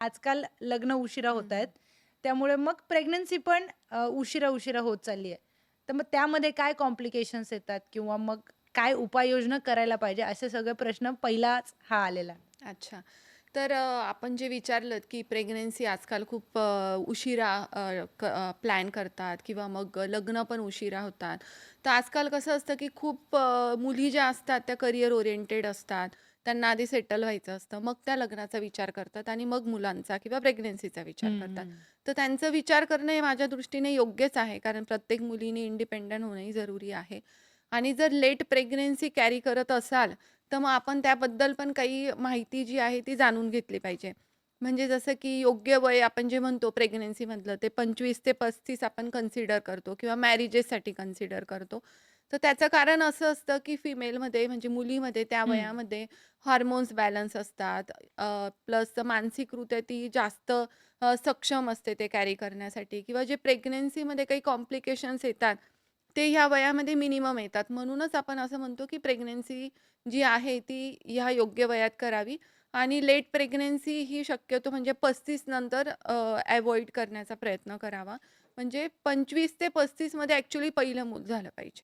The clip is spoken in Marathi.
आजकाल लग्न उशिरा हं, होत आहेत. हं. त्यामुळे मग प्रेग्नन्सी पण उशिरा-उशिरा होत चालली आहे. तर मग त्यामध्ये काय कॉम्प्लिकेशन्स येतात किंवा मग काय उपाययोजना करायला पाहिजे? असे सगळे प्रश्न पहिलाच हा आलेला. अच्छा. तर आपण जे विचारलत, की प्रेग्नन्सी आजकाल खूप उशिरा प्लॅन करतात किंवा मग लग्न पण उशिरा होतात. तर आजकाल कसं असतं, की खूप मुली ज्या असतात त्या करियर ओरिएंटेड असतात. त्यांना आधी सेटल व्हायचं असतं. मग त्या लग्नाचा विचार करतात आणि मग मुलांचा किंवा प्रेग्नन्सीचा विचार हं, करतात. हं. तर त्यांचा विचार करणं हे माझ्या दृष्टीने योग्यच आहे. कारण प्रत्येक मुलीने इंडिपेंडंट होणंही जरुरी आहे. आणि जर लेट प्रेग्नन्सी कॅरी करत असाल, तर मग आपण त्याबद्दल पण काही माहिती जी आहे ती जाणून घेतली पाहिजे. म्हणजे जसं की योग्य वय आपण जे म्हणतो प्रेग्नन्सीमधलं ते 25 ते 35 आपण कन्सिडर करतो किंवा मॅरेजेससाठी कन्सिडर करतो. तर त्याचं कारण असं असतं की फिमेलमध्ये म्हणजे मुलीमध्ये त्या हं. वयामध्ये हार्मोन्स बॅलन्स असतात. प्लस मानसिकरित्या ती जास्त सक्षम असते ते कॅरी करण्यासाठी किंवा जे प्रेग्नन्सीमध्ये काही कॉम्प्लिकेशन्स येतात, ते ह्या वयामध्ये मिनिमम येतात. म्हणूनच आपण असं म्हणतो की प्रेग्नन्सी जी आहे ती ह्या योग्य वयात करावी आणि लेट प्रेग्नन्सी ही शक्यतो म्हणजे 35 नंतर अव्हॉइड करण्याचा प्रयत्न करावा. म्हणजे 25 ते 35 मध्ये ॲक्चुअली पहिलं मूल झालं पाहिजे.